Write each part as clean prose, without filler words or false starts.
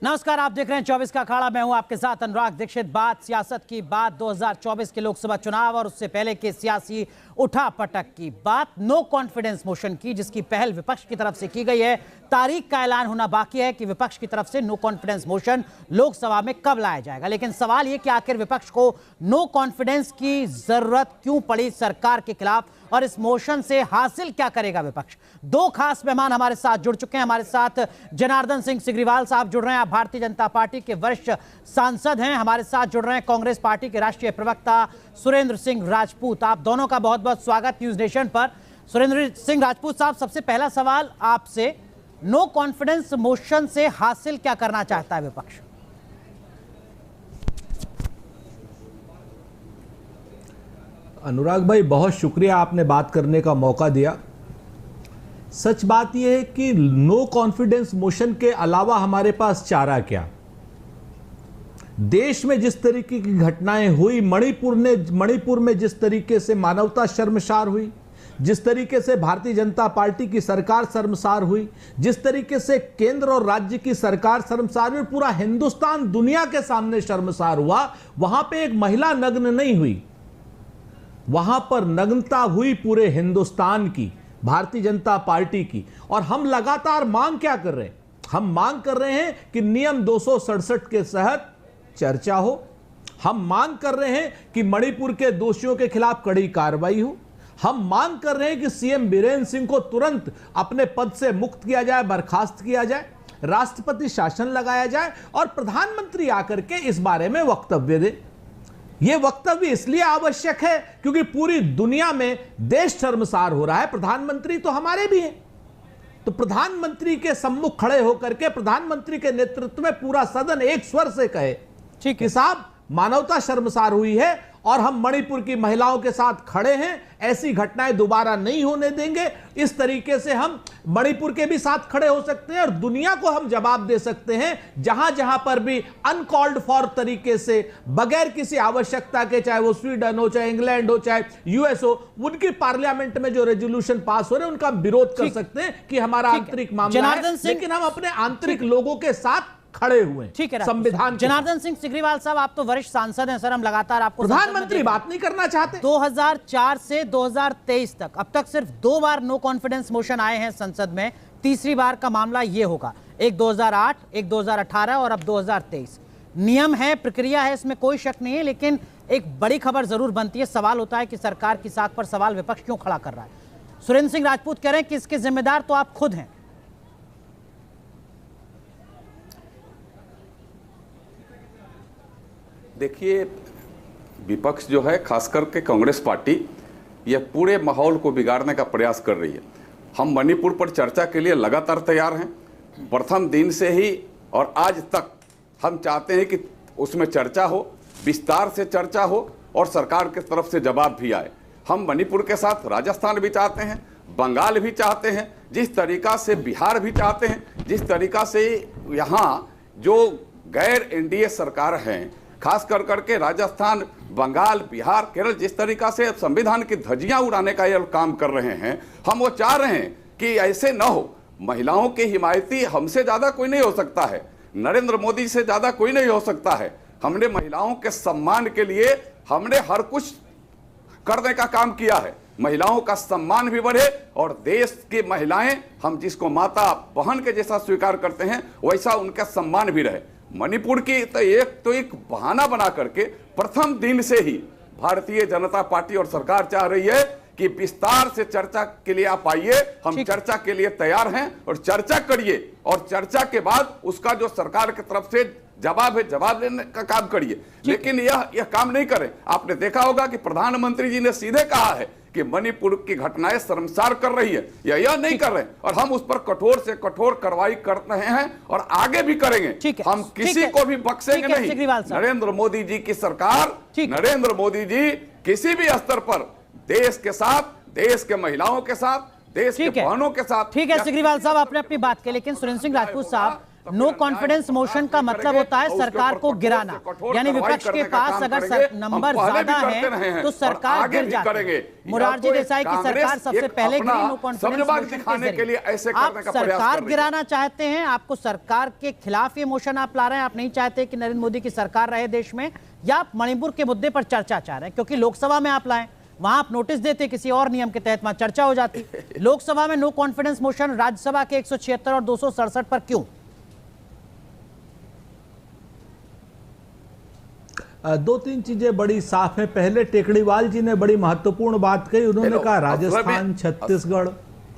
नमस्कार, आप देख रहे हैं 24 का अखाड़ा। मैं हूं आपके साथ अनुराग दीक्षित। बात सियासत की, बात 2024 के लोकसभा चुनाव और उससे पहले के सियासी उठापटक की, बात नो कॉन्फिडेंस मोशन की, जिसकी पहल विपक्ष की तरफ से की गई है। तारीख का ऐलान होना बाकी है कि विपक्ष की तरफ से नो कॉन्फिडेंस मोशन लोकसभा में कब लाया जाएगा। लेकिन सवाल यह कि आखिर विपक्ष को नो कॉन्फिडेंस की जरूरत क्यों पड़ी सरकार के खिलाफ, और इस मोशन से हासिल क्या करेगा विपक्ष। दो खास मेहमान हमारे साथ जुड़ चुके हैं। हमारे साथ जनार्दन सिंह सिग्रीवाल साहब जुड़ रहे हैं, आप भारतीय जनता पार्टी के वरिष्ठ सांसद हैं। हमारे साथ जुड़ रहे हैं कांग्रेस पार्टी के राष्ट्रीय प्रवक्ता सुरेंद्र सिंह राजपूत। आप दोनों का बहुत बहुत स्वागत न्यूज नेशन पर। सुरेंद्र सिंह राजपूत साहब, सबसे पहला सवाल आपसे, नो कॉन्फिडेंस मोशन से हासिल क्या करना चाहता है विपक्ष? अनुराग भाई, बहुत शुक्रिया, आपने बात करने का मौका दिया। सच बात यह है कि नो कॉन्फिडेंस मोशन के अलावा हमारे पास चारा क्या। देश में जिस तरीके की घटनाएं हुई, मणिपुर में जिस तरीके से मानवता शर्मसार हुई, जिस तरीके से भारतीय जनता पार्टी की सरकार शर्मसार हुई, जिस तरीके से केंद्र और राज्य की सरकार शर्मसार हुई, पूरा हिंदुस्तान दुनिया के सामने शर्मसार हुआ। वहां पे एक महिला नग्न नहीं हुई, वहां पर नग्नता हुई पूरे हिंदुस्तान की, भारतीय जनता पार्टी की। और हम लगातार मांग क्या कर रहे हैं? हम मांग कर रहे हैं कि नियम 267 के तहत चर्चा हो। हम मांग कर रहे हैं कि मणिपुर के दोषियों के खिलाफ कड़ी कार्रवाई हो। हम मांग कर रहे हैं कि सीएम बीरेंद्र सिंह को तुरंत अपने पद से मुक्त किया जाए, बर्खास्त किया जाए, राष्ट्रपति शासन लगाया जाए और प्रधानमंत्री आकर के इस बारे में वक्तव्य दे। यह वक्तव्य इसलिए आवश्यक है क्योंकि पूरी दुनिया में देश शर्मसार हो रहा है। प्रधानमंत्री तो हमारे भी हैं, तो प्रधानमंत्री के सम्मुख खड़े होकर के प्रधानमंत्री के नेतृत्व में पूरा सदन एक स्वर से कहे कि साहब, मानवता शर्मसार हुई है और हम मणिपुर की महिलाओं के साथ खड़े हैं, ऐसी घटनाएं दोबारा नहीं होने देंगे। इस तरीके से हम मणिपुर के भी साथ खड़े हो सकते हैं और दुनिया को हम जवाब दे सकते हैं जहां जहां पर भी अनकॉल्ड फॉर तरीके से, बगैर किसी आवश्यकता के, चाहे वो स्वीडन हो, चाहे इंग्लैंड हो, चाहे यूएस हो, उनकी पार्लियामेंट में जो रेजोल्यूशन पास हो रहे हैं उनका विरोध कर सकते हैं कि हमारा आंतरिक मामला है, लेकिन हम अपने आंतरिक लोगों के साथ खड़े हुए हैं। ठीक है संविधान। जनार्दन सिंह सिग्रीवाल साहब, आप तो वरिष्ठ सांसद हैं सर, हम लगातार आपको प्रधानमंत्री बात नहीं करना चाहते। 2004 से 2023 तक अब तक सिर्फ 2 बार नो कॉन्फिडेंस मोशन आए हैं संसद में। तीसरी बार का मामला ये होगा, एक 2008, एक 2018 और अब 2023। नियम है, प्रक्रिया है, इसमें कोई शक नहीं है, लेकिन एक बड़ी खबर जरूर बनती है। सवाल होता है कि सरकार की साख पर सवाल विपक्ष क्यों खड़ा कर रहा है। सुरेंद्र सिंह राजपूत कह रहे हैं कि इसके जिम्मेदार तो आप खुद हैं। देखिए, विपक्ष जो है, खास करके कांग्रेस पार्टी, यह पूरे माहौल को बिगाड़ने का प्रयास कर रही है। हम मणिपुर पर चर्चा के लिए लगातार तैयार हैं, प्रथम दिन से ही, और आज तक हम चाहते हैं कि उसमें चर्चा हो, विस्तार से चर्चा हो और सरकार की तरफ से जवाब भी आए। हम मणिपुर के साथ राजस्थान भी चाहते हैं, बंगाल भी चाहते हैं, जिस तरीका से बिहार भी चाहते हैं, जिस तरीका से यहाँ जो गैर एनडीए सरकार हैं, खास कर करके राजस्थान, बंगाल, बिहार, केरल, जिस तरीका से संविधान की धज्जियां उड़ाने का ये काम कर रहे हैं, हम वो चाह रहे हैं कि ऐसे न हो। महिलाओं के हिमायती हमसे ज्यादा कोई नहीं हो सकता है, नरेंद्र मोदी से ज्यादा कोई नहीं हो सकता है। हमने महिलाओं के सम्मान के लिए हमने हर कुछ करने का काम किया है। महिलाओं का सम्मान भी बढ़े और देश की महिलाएं, हम जिसको माता बहन के जैसा स्वीकार करते हैं, वैसा उनका सम्मान भी रहे। मणिपुर की तो एक बहाना बना करके प्रथम दिन से ही भारतीय जनता पार्टी और सरकार चाह रही है कि विस्तार से चर्चा के लिए आप आइए, हम चर्चा के लिए तैयार हैं और चर्चा करिए, और चर्चा के बाद उसका जो सरकार की तरफ से जवाब है, जवाब लेने का काम करिए। लेकिन यह काम नहीं करें। आपने देखा होगा कि प्रधानमंत्री जी ने सीधे कहा है कि मणिपुर की घटनाएं शर्मसार कर रही है, यह नहीं कर रहे, और हम उस पर कठोर से कठोर कार्रवाई कर रहे हैं और आगे भी करेंगे। हम किसी को भी बख्शेंगे नहीं। नरेंद्र मोदी जी की सरकार, नरेंद्र मोदी जी किसी भी स्तर पर देश के साथ, देश के महिलाओं के साथ, देश के बहनों के साथ। ठीक है सिग्रीवाल साहब, आपने अपनी बात की, लेकिन सुरेंद्र सिंह राजपूत साहब, नो कॉन्फिडेंस मोशन का मतलब होता है सरकार को गिराना, यानी विपक्ष के पास अगर नंबर ज्यादा है तो सरकार गिर जाती है। मोरारजी देसाई की सरकार सबसे पहले गिरी नो कॉन्फिडेंस मोशन के जरिए। आप सरकार गिराना चाहते हैं, आपको सरकार के खिलाफ ये मोशन आप ला रहे हैं, आप नहीं चाहते कि नरेंद्र मोदी की सरकार रहे देश में, या आप मणिपुर के मुद्दे पर चर्चा चाह रहे हैं? क्योंकि लोकसभा में आप लाए, वहां आप नोटिस देते किसी और नियम के तहत, वहां चर्चा हो जाती। लोकसभा में नो कॉन्फिडेंस मोशन, राज्यसभा के 176 और 267 पर क्यों? दो तीन चीजें बड़ी साफ है। पहले टेकड़ीवाल जी ने बड़ी महत्वपूर्ण बात कही, उन्होंने कहा राजस्थान, छत्तीसगढ़,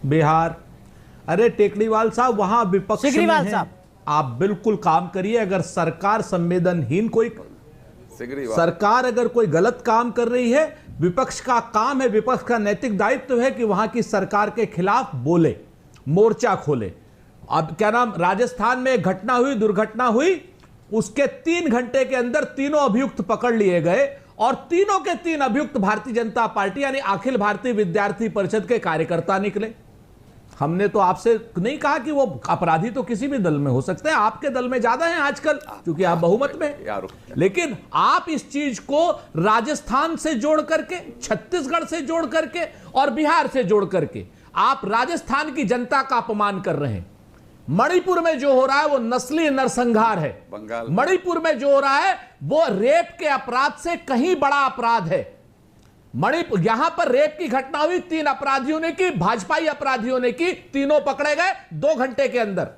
बिहार। अरे टेकड़ीवाल साहब, वहां विपक्ष में हैं, आप बिल्कुल काम करिए। अगर सरकार संवेदनहीन, कोई सरकार अगर कोई गलत काम कर रही है, विपक्ष का काम है, विपक्ष का नैतिक दायित्व है कि वहां की सरकार के खिलाफ बोले, मोर्चा खोले। अब क्या नाम, राजस्थान में एक घटना हुई, दुर्घटना हुई, उसके 3 घंटे के अंदर तीनों अभियुक्त पकड़ लिए गए और तीनों के 3 अभियुक्त भारतीय जनता पार्टी यानी अखिल भारतीय विद्यार्थी परिषद के कार्यकर्ता निकले। हमने तो आपसे नहीं कहा कि वो अपराधी तो किसी भी दल में हो सकते हैं, आपके दल में ज्यादा हैं आजकल क्योंकि आप बहुमत में, लेकिन आप इस चीज को राजस्थान से जोड़ करके, छत्तीसगढ़ से जोड़ करके और बिहार से जोड़ करके आप राजस्थान की जनता का अपमान कर रहे हैं। मणिपुर में जो हो रहा है वो नस्ली नरसंहार है, मणिपुर में जो हो रहा है वो रेप के अपराध से कहीं बड़ा अपराध है। मणिपुर, यहां पर रेप की घटना हुई, 3 अपराधियों ने की, भाजपाई अपराधियों ने की, तीनों पकड़े गए 2 घंटे के अंदर।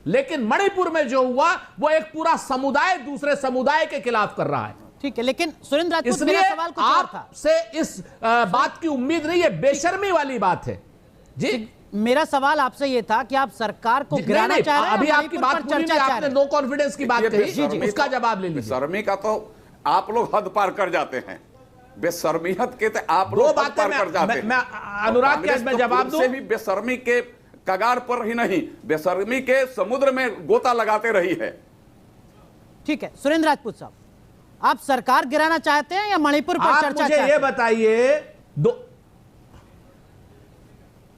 लेकिन मणिपुर में जो हुआ वो एक पूरा समुदाय दूसरे समुदाय के खिलाफ कर रहा है। ठीक है, लेकिन सुरेंद्र राजपूत, मेरा सवाल कुछ और था। आपसे इस बात की उम्मीद नहीं है, बेशर्मी वाली बात है जी। मेरा सवाल आपसे ये था कि आप सरकार को गिराना चाह रहे हैं, अभी आपकी बात पूरी नहीं, आपने नो कॉन्फिडेंस की बात कही, उसका जवाब ले लीजिए। बेशर्मी का तो आप लोग हद पार कर जाते हैं, बेशर्मियत के तो आप लोग हद पार कर जाते हैं। मैं अनुराग के मैं जवाब दूं, भी बेशर्मी के कगार पर ही नहीं, बेशर्मी के समुद्र में गोता लगाते रही है। ठीक है, सुरेंद्र राजपूत साहब, आप सरकार गिराना चाहते हैं या मणिपुर पर चर्चा चाहते हैं? मुझे ये बताइए,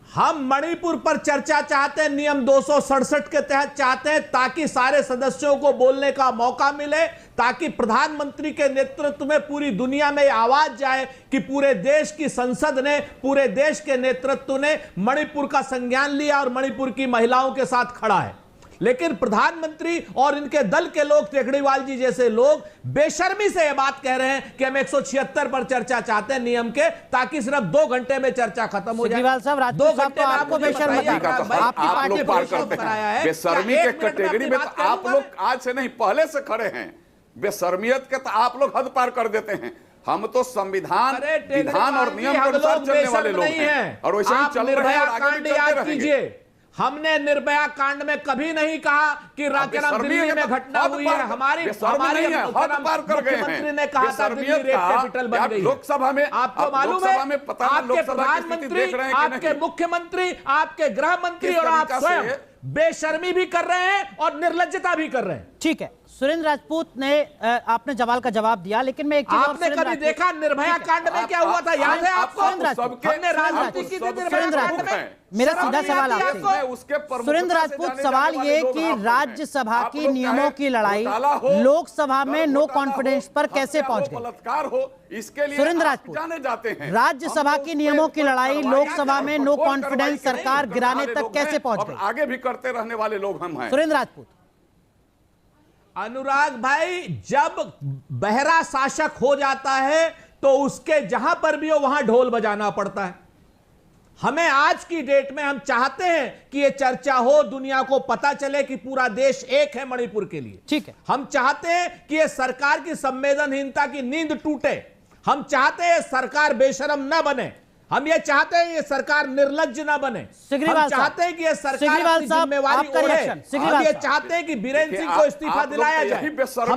हम मणिपुर पर चर्चा चाहते हैं, नियम 267 के तहत चाहते हैं, ताकि सारे सदस्यों को बोलने का मौका मिले, ताकि प्रधानमंत्री के नेतृत्व में पूरी दुनिया में आवाज जाए कि पूरे देश की संसद ने, पूरे देश के नेतृत्व ने मणिपुर का संज्ञान लिया और मणिपुर की महिलाओं के साथ खड़ा है। लेकिन प्रधानमंत्री और इनके दल के लोग, टेकड़ीवाल जी जैसे लोग बेशर्मी से यह बात कह रहे हैं कि हम 176 पर चर्चा चाहते हैं नियम के, ताकि सिर्फ 2 घंटे में चर्चा खत्म हो जाए। 2 घंटे में आपको बेशर्मी आपकी पार्टी पार करते हैं। बेशर्मी के कैटेगरी में तो आप लोग आज से नहीं पहले से खड़े हैं, बेशर्मियत के तो आप लोग हद पार कर देते हैं। हम तो संविधान, विधान और नियम के अनुसार चलने वाले लोग हैं और वैसे ही चल रहे हैं और आगे भी चलते रहेंगे। हमने निर्भया कांड में कभी नहीं कहा कि दिल्ली में घटना हुई है, हमारी मुख्यमंत्री ने कहा था दिल्ली रेप कैपिटल बन गई। लोकसभा में आपको मालूम है, आपके प्रधानमंत्री, आपके मुख्यमंत्री, आपके गृह मंत्री और आप स्वयं बेशर्मी भी कर रहे हैं और निर्लज्जता भी कर रहे हैं। ठीक है, सुरेंद्र राजपूत ने, आपने सवाल का जवाब दिया, लेकिन मैं एक चीज, आपने कभी देखा निर्भया कांड में क्या हुआ था? याद है आपको? हमने राजनीति की थी निर्भया कांड में। मेरा सीधा सवाल आपसे, सुरेंद्र राजपूत, सवाल ये कि राज्यसभा की नियमों की लड़ाई लोकसभा में नो कॉन्फिडेंस पर कैसे पहुंच गई? बलात्कार हो, इसके लिए सुरेंद्र राजपूत, जाने जाते हैं। राज्यसभा की नियमों की लड़ाई लोकसभा में नो कॉन्फिडेंस सरकार गिराने तक कैसे पहुंच गई? आगे भी करते रहने वाले लोग हम हैं। सुरेंद्र राजपूत, अनुराग भाई, जब बहरा शासक हो जाता है तो उसके जहां पर भी हो वहां ढोल बजाना पड़ता है। हमें आज की डेट में हम चाहते हैं कि यह चर्चा हो, दुनिया को पता चले कि पूरा देश एक है मणिपुर के लिए। ठीक है, हम चाहते हैं कि यह सरकार की संवेदनहीनता की नींद टूटे, हम चाहते हैं सरकार बेशरम न बने, हम ये चाहते हैं ये सरकार निर्लज्ज ना बने, हम चाहते हैं कि ये सरकार अपनी जिम्मेवारी ओढ़े, हम ये चाहते हैं कि बीरेंद्र सिंह को इस्तीफा दिलाया जाए। हम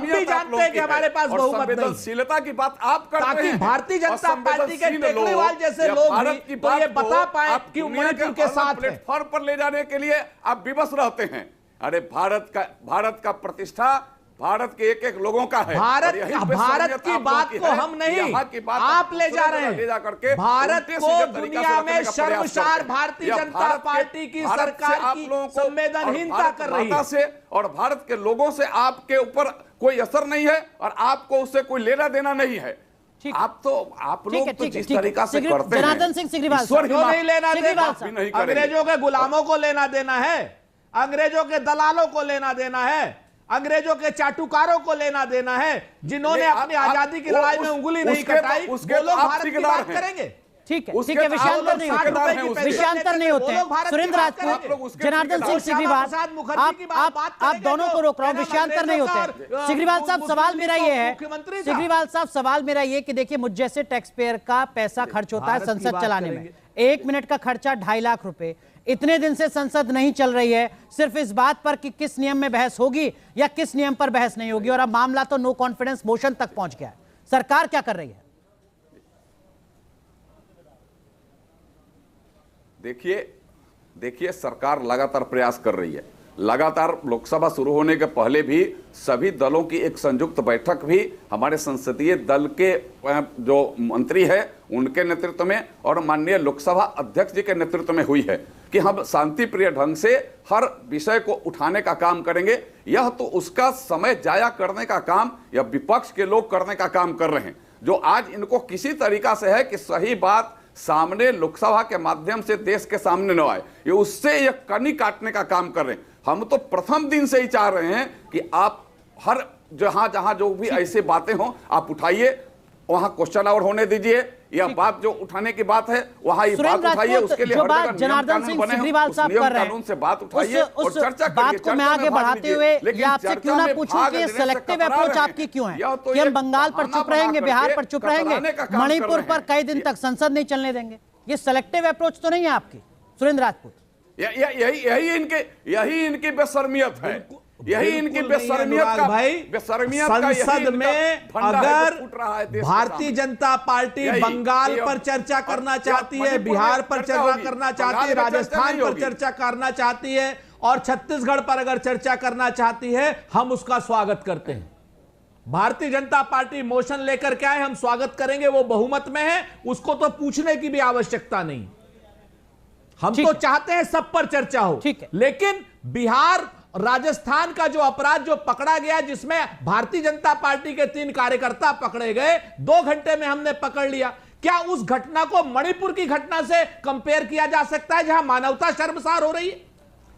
भी जानते हैं कि हमारे पास बहुमत नहीं, संवेदनशीलता की बात आप करते हैं, ताकि भारतीय जनता पार्टी के टेकड़ीवाल जैसे लोग भी तो ये बता पाए कि मणिपुर के साथ प्लेटफॉर्म पर ले जाने के लिए आप विवश रहते हैं। अरे भारत का प्रतिष्ठा भारत के एक एक लोगों का है। भारत और यही भारत बेशर्मियत की आप बात लोगों को है हम कि नहीं, यहाँ की बात आप ले जा दूसरे रहे जगह ले जा हैं। करके भारत उल्टे को सीधे तरीका से दुनिया रखने में का प्रयास शर्मसार करते हैं। भारतीय यह जनता भारत के- पार्टी की भारत से सरकार आप की लोगों को संवेदनहीनता और भारत कर रही माता है। से और भारत के लोगों से आपके ऊपर कोई असर नहीं है और आपको उससे कोई लेना देना नहीं है। ठीक। आप लोग तो जिस तरीका से सिग्री- करते हैं, जनार्दन सिंह सिग्रीवाल ईश्वर साहब, ही क्यों माफ- नहीं लेना सिग्रीवाल देना? साहब, नहीं करेंगे। अंग्रेजों के गुलामों को लेना देना है, अंग्रेजों के दलालों को लेना देना है, अंग्रेजों के चाटुकारों को लेना देना है, जिन्होंने नहीं, अपनी आप- आजादी की वो लड़ाई में उस- उंगली नहीं उसके तो- कटाई, उसके वो तो लोग आप भारत की ठेकेदार बात हैं। करेंगे। ठीक है, उसके ठीक है, तो आप विषयांतर लोग नहीं ठेकेदार होते, हैं, उसके। विषयांतर नहीं होते हैं। वो लोग भारत की सुरेंद्र बात राजपूत, करेंगे। उसके जनार्दन सिंह ठेकेदार, सिग्रीवाल, श्यामा प्रसाद मुखर्जी की बात आप करेंगे दोनों को जो रोक रहा हूं, मेरा विषयांतर नहीं होते अंग्रेजों हैं। का, सिग्रीवाल साहब, मुस्लिम सवाल मेरा ये है, मुख्यमंत्री था। सिग्रीवाल साहब, सवाल मेरा ये कि देखिए, मुझ जैसे टैक्स पेयर का पैसा खर्च होता है भारत की संसद बात चलाने में। करेंगे। 1 मिनट का खर्चा 2.5 लाख रुपए। इतने दिन से संसद नहीं चल रही है सिर्फ इस बात पर कि किस नियम में बहस होगी या किस नियम पर बहस नहीं होगी, और अब मामला तो नो कॉन्फिडेंस मोशन तक पहुंच गया है। सरकार क्या कर रही है? देखिए सरकार लगातार प्रयास कर रही है। लगातार लोकसभा शुरू होने के पहले भी सभी दलों की एक संयुक्त बैठक भी हमारे संसदीय दल के जो मंत्री है उनके नेतृत्व में और माननीय लोकसभा अध्यक्ष जी के नेतृत्व में हुई है कि हम शांति प्रिय ढंग से हर विषय को उठाने का काम करेंगे। यह तो उसका समय जाया करने का काम या विपक्ष के लोग करने का काम कर रहे हैं, जो आज इनको किसी तरीका से है कि सही बात सामने लोकसभा के माध्यम से देश के सामने न आए, ये उससे ये कनी काटने का काम कर रहे हैं। हम तो प्रथम दिन से ही चाह रहे हैं कि आप हर जहां जहां जो भी ऐसी बातें हो आप उठाइए, वहां क्वेश्चन आवर होने दीजिए, या बात जो उठाने की बात है वहां ये बात उठाइए। उसके लिए जो हर बात जगह नियम जनार्दन कानून सिंह बने हैं, सिग्रीवाल उस साहब नियम कर रहे कानून हैं, से बात उठाइए और उस चर्चा करिए। बात को मैं चर्चा आगे में भाग बढ़ाते लीजिए। हुए लेकिन ये आपसे चर्चा क्यों ना में पूछूं भाग कि ये लेने से सेलेक्टिव कतरा अप्रोच रहे हैं। आपकी क्यों है यह तो कि हम एक बंगाल पर बहाना चुप रहेंगे, बना बिहार करके पर चुप कतराने रहेंगे, का काम कर मणिपुर रहे पर हैं। कई दिन तक संसद नहीं चलने देंगे। ये सेलेक्टिव अप्रोच तो नहीं है आपकी सुरेंद्र राजपूत? यही इनकी बेशर्मियत है, यही इनकी बिल्कुल नहीं है बेशर्मियत अनुराग का भाई। बेशर्मियत का यही संसद इनका में फंडा है जो अगर फूट रहा है देश के भारतीय सामने। जनता पार्टी यही, बंगाल ये पर चर्चा करना और चाहती है, मणिपुर में बिहार पर चर्चा चर्चा होगी, करना बंगाल चाहती है, में चर्चा राजस्थान नहीं पर होगी। चर्चा करना चाहती है और छत्तीसगढ़ पर अगर चर्चा करना चाहती है, हम उसका स्वागत करते हैं। भारतीय जनता पार्टी मोशन लेकर के आए, हम स्वागत करेंगे। वो बहुमत में है, उसको तो पूछने की भी आवश्यकता नहीं। हम ठीक तो है। चाहते हैं सब पर चर्चा हो, ठीक है। लेकिन बिहार राजस्थान का जो अपराध जो पकड़ा गया, जिसमें भारतीय जनता पार्टी के 3 कार्यकर्ता पकड़े गए, 2 घंटे में हमने पकड़ लिया, क्या उस घटना को मणिपुर की घटना से कंपेयर किया जा सकता है, जहां मानवता शर्मसार हो रही है,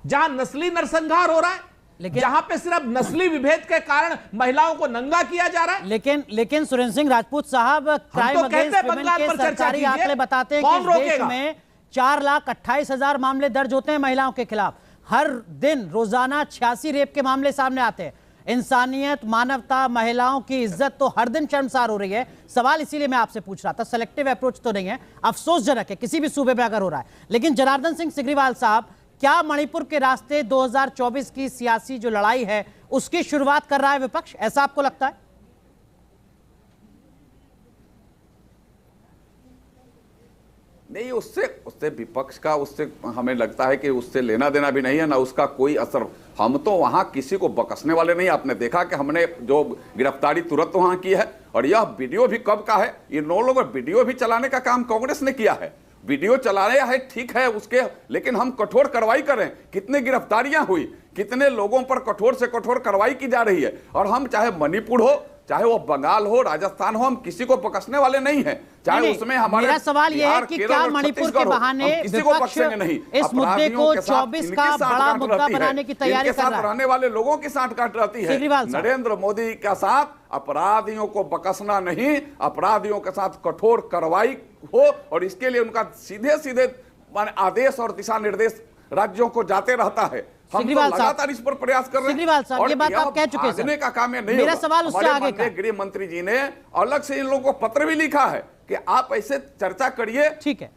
जहां नस्ली नरसंहार हो रहा है, जहां पे सिर्फ नस्ली विभेद के कारण महिलाओं को नंगा किया जा रहा है? लेकिन सुरेंद्र सिंह राजपूत साहब, क्राइम तो कहते हैं अगेंस्ट वुमेन बंगाल के पर चर्चा सरकारी कीजिए। आंकड़े बताते हैं कि कौन इस देश रोकेगा? में 4,28,000 मामले दर्ज होते हैं महिलाओं के खिलाफ। हर दिन रोजाना 86 रेप के मामले सामने आते हैं। इंसानियत, मानवता, महिलाओं की इज्जत तो हर दिन शर्मसार हो रही है। सवाल इसीलिए मैं आपसे पूछ रहा था, सेलेक्टिव अप्रोच तो नहीं है, अफसोसजनक है किसी भी सूबे में अगर हो रहा है। लेकिन जनार्दन सिंह सिग्रीवाल साहब, क्या मणिपुर के रास्ते 2024 की सियासी जो लड़ाई है उसकी शुरुआत कर रहा है विपक्ष, ऐसा आपको लगता है? नहीं, उससे विपक्ष का, उससे हमें लगता है कि उससे लेना देना भी नहीं है, ना उसका कोई असर। हम तो वहां किसी को बकसने वाले नहीं। आपने देखा कि हमने जो गिरफ्तारी तुरंत वहां की है, और यह वीडियो भी कब का है, ये 9 लोग वीडियो भी चलाने का काम कांग्रेस ने किया है। वीडियो चलाया है, ठीक है उसके, लेकिन हम कठोर कार्रवाई करें। कितने गिरफ्तारियां हुई, कितने लोगों पर कठोर से कठोर कार्रवाई की जा रही है। और हम चाहे मणिपुर हो, चाहे वो बंगाल हो, राजस्थान हो, हम किसी को बकसने वाले नहीं हैं। चाहे नहीं, उसमें हमारे मेरा सवाल यह है बिहार, कि केरल क्या और मणिपुर के छत्तीसगढ़ हो, बहाने हम किसी को विपक्ष बख्शेंगे नहीं। इस मुद्दे को अपराधियों के साथ 24 इनकी का सांठगांठ बड़ा मुद्दा रहती है, बनाने की तैयारी इनके कर साथ रहा है। रहने वाले लोगों की सांठगांठ रहती है। सिग्रीवाल साहब। नरेंद्र मोदी के साथ अपराधियों को बकसना नहीं, अपराधियों के साथ कठोर कार्रवाई हो, और इसके लिए उनका सीधे सीधे आदेश और दिशा निर्देश राज्यों को जाते रहता है। हम तो लगातार इस पर प्रयास कर रहे हैं। सिग्रीवाल साहब, ये बात आप कह चुके हैं भागने का काम ये नहीं मेरा होगा। सवाल उससे हमारे आगे का। माननीय गृह मंत्री जी ने अलग से इन लोगों को पत्र भी लिखा है कि आप ऐसे चर्चा करिए। ठीक है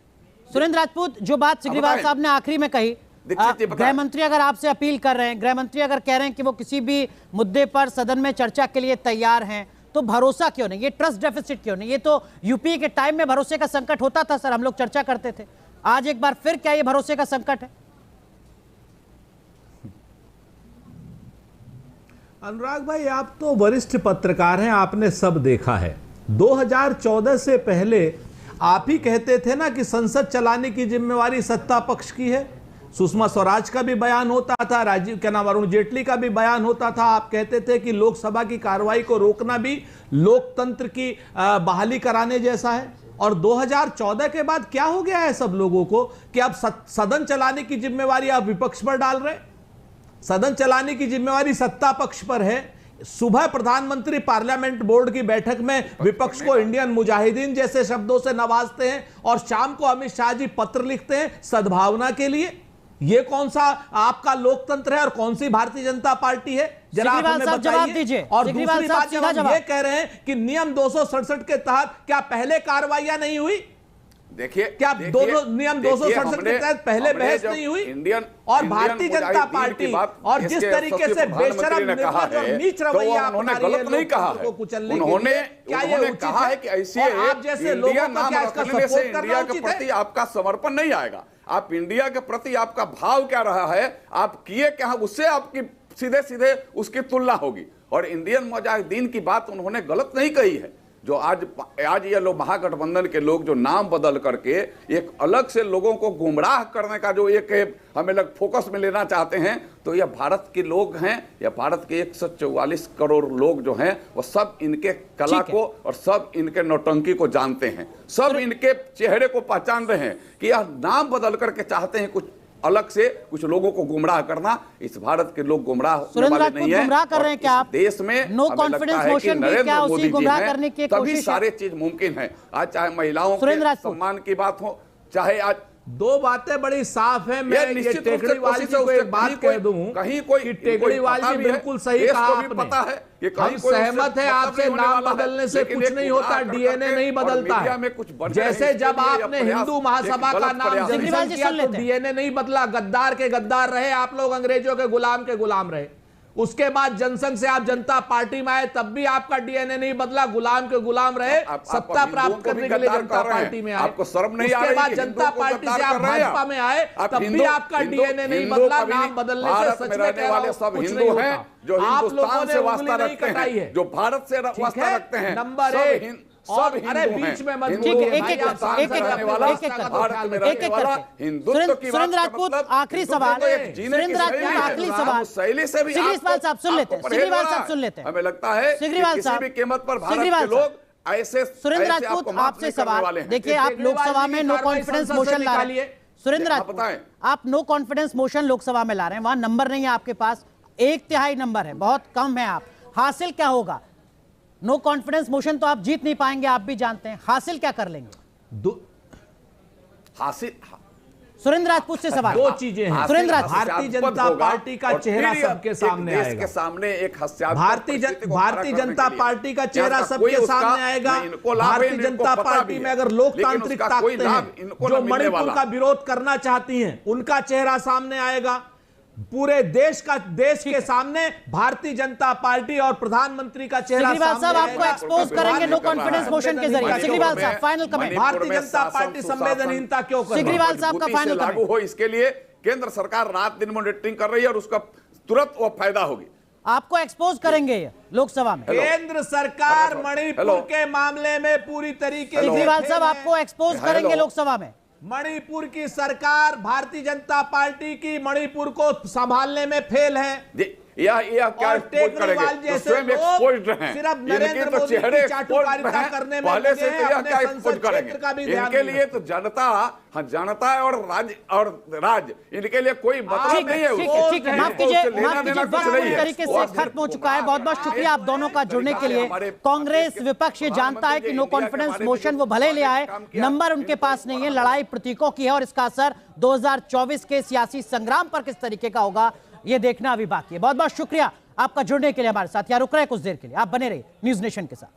सुरेंद्र राजपूत, जो बात सिग्रीवाल साहब ने आखिरी में कही, गृह मंत्री अगर आपसे अपील कर रहे हैं, गृह मंत्री अगर कह रहे हैं कि वो किसी भी मुद्दे पर सदन में चर्चा के लिए तैयार हैं, तो भरोसा क्यों नहीं? ये ट्रस्ट डेफिसिट क्यों नहीं? ये तो यूपीए के टाइम में भरोसे का संकट होता था सर, हम लोग चर्चा करते थे। आज एक बार फिर क्या ये भरोसे का संकट है? अनुराग भाई, आप तो वरिष्ठ पत्रकार हैं, आपने सब देखा है। 2014 से पहले आप ही कहते थे ना कि संसद चलाने की जिम्मेवारी सत्ता पक्ष की है। सुषमा स्वराज का भी बयान होता था, अरुण जेटली का भी बयान होता था। आप कहते थे कि लोकसभा की कार्रवाई को रोकना भी लोकतंत्र की बहाली कराने जैसा है। और 2014 के बाद क्या हो गया है सब लोगों को कि अब सदन चलाने की जिम्मेवारी आप विपक्ष पर डाल रहे। सदन चलाने की जिम्मेवारी सत्ता पक्ष पर है। सुबह प्रधानमंत्री पार्लियामेंट बोर्ड की बैठक में विपक्ष को इंडियन मुजाहिदीन जैसे शब्दों से नवाजते हैं और शाम को अमित शाह जी पत्र लिखते हैं सद्भावना के लिए। ये कौन सा आपका लोकतंत्र है और कौन सी भारतीय जनता पार्टी है, जरा आप हमें बताइए। और दूसरी बात, जब हम ये कह रहे हैं कि नियम 267 के तहत क्या पहले कार्रवाइयां नहीं हुई? देखिए, क्या नियम 267 के तहत पहले बहस नहीं हुई? इंडियन और भारतीय जनता पार्टी और जिस तरीके से बेशरम निर्लज और नीच रवैया उन्होंने गलत नहीं कहा है। उन्होंने कहा है कि ऐसे आप जैसे लोगों को क्या इसका सपोर्ट करना इंडिया के प्रति आपका समर्पण नहीं आएगा। आप इंडिया के प्रति आपका भाव क्या रहा है, आप किए क्या, उससे आपकी सीधे सीधे उसकी तुलना होगी। और इंडियन मुजाहिदीन की बात उन्होंने गलत नहीं कही है। जो आज ये लोग महागठबंधन के लोग जो नाम बदल करके एक अलग से लोगों को गुमराह करने का जो एक हमें लग फोकस में लेना चाहते हैं, तो ये भारत के लोग हैं, या भारत के 144 करोड़ लोग जो हैं वो सब इनके कला को और सब इनके नौटंकी को जानते हैं, सब इनके चेहरे को पहचान रहे हैं कि यह नाम बदल करके चाहते हैं कुछ अलग से कुछ लोगों को गुमराह करना। इस भारत के लोग गुमराह होने वाले नहीं है। गुमराह कर रहे हैं क्या आप? देश में नो कॉन्फिडेंस मोशन भी क्या उसी गुमराह करने की कोशिश है? तभी सारे चीज मुमकिन है। आज चाहे महिलाओं के सम्मान की बात हो, चाहे आज दो बातें बड़ी साफ है। मैं ये टेकड़ीवाल जी को एक बात कह दूं, कहीं कोई टेकड़ीवाल जी बिल्कुल सही कहा आपने। पता है कि हम सहमत है आपसे, नाम बदलने से कुछ नहीं होता, डीएनए नहीं बदलता है। जैसे जब आपने हिंदू महासभा का नाम जनसंघ किया तो डीएनए नहीं बदला, गद्दार के गद्दार रहे आप लोग, अंग्रेजों के गुलाम रहे। उसके बाद जनसंघ से आप जनता पार्टी में आए, तब भी आपका डीएनए नहीं बदला, गुलाम के गुलाम रहे। सत्ता प्राप्त करने के लिए जनता पार्टी में आए, आपको शर्म नहीं आ रही? उसके बाद जनता पार्टी से आप भाजपा में आए, तब भी आपका डीएनए नहीं बदला। नाम बदलने से सच में कह रहा हूं सब हिंदू हैं जो आप लोगों हिंदुस्तान ने से वास्ता रखते हैं, जो भारत से वास्ता रखते हैं। नंबर एक, और अरे बीच में मत सुरेंद्र राजपूत आखिरी सवाल, सुरेंद्र राजपूत आखिरी सवाल, सिग्रीवाल साहब सुन लेते हैं, सिग्रीवाल साहब सुन लेते हैं। हमें लगता है सिग्रीवाल किसी भी कीमत पर भारत के लोग ऐसे सुरेंद्र राजपूत आपसे सवाल, देखिए आप लोकसभा में नो कॉन्फिडेंस मोशन ला रहे हैं। सुरेंद्र राजपूत आप नो कॉन्फिडेंस मोशन लोकसभा में ला रहे हैं, वहां नंबर नहीं है आपके पास, 1/3 नंबर है, बहुत कम है। आप हासिल क्या होगा? नो कॉन्फिडेंस मोशन तो आप जीत नहीं पाएंगे, आप भी जानते हैं। हासिल क्या कर लेंगे? सुरेंद्र राजपूत से सवाल। दो चीजें हैं। सुरेंद्र राजपूत, भारतीय जनता पार्टी का चेहरा सबके सामने आएगा। के सामने एक भारतीय जनता पार्टी का चेहरा सबके सामने आएगा। भारतीय जनता पार्टी में अगर लोकतांत्रिक ताकतें हैं जो मणिपुर का विरोध करना चाहती हैं, उनका चेहरा सामने आएगा। पूरे देश के सामने भारतीय जनता पार्टी और प्रधानमंत्री का चेहरा सिग्रीवाल साहब आपको एक्सपोज करेंगे नो कॉन्फिडेंस मोशन के जरिए। सिग्रीवाल साहब final comment. Bharatiya Janata party संवेदनहीनता क्यों कर रही है? सिग्रीवाल साहब का फाइनल कमेंट। लागू हो इसके लिए केंद्र सरकार रात दिन मॉनिटरिंग कर रही है और उसका तुरंत वो फायदा होगी। आपको एक्सपोज करेंगे लोकसभा में। केंद्र सरकार मणिपुर के मामले में पूरी तरीके से, सिग्रीवाल साहब आपको एक्सपोज करेंगे लोकसभा में। मणिपुर की सरकार भारतीय जनता पार्टी की मणिपुर को संभालने में फेल है। यह क्या टेकरीवाल जैसे लोग सिर्फ नरेंद्र मोदी की चाटुकारिता करने में पहले से लगे हैं, अपने संसद क्षेत्र का भी ध्यान इनके लिए तो जनता और राज्य इनके लिए कोई मतलब नहीं है। ठीक है, माफ कीजिए, वक्त पूरी तरीके से खत्म हो चुका है। बहुत बहुत शुक्रिया आप दोनों का जुड़ने के लिए। कांग्रेस विपक्ष ये जानता है कि नो कॉन्फिडेंस मोशन वो भले ले आए, नंबर उनके पास नहीं है, लड़ाई प्रतीकों की है और इसका असर 2024 के सियासी संग्राम पर किस तरीके का होगा ये देखना अभी बाकी है। बहुत बहुत शुक्रिया आपका जुड़ने के लिए हमारे साथ। यहाँ रुक रहे कुछ देर के लिए, आप बने रहिए न्यूज़ नेशन के साथ।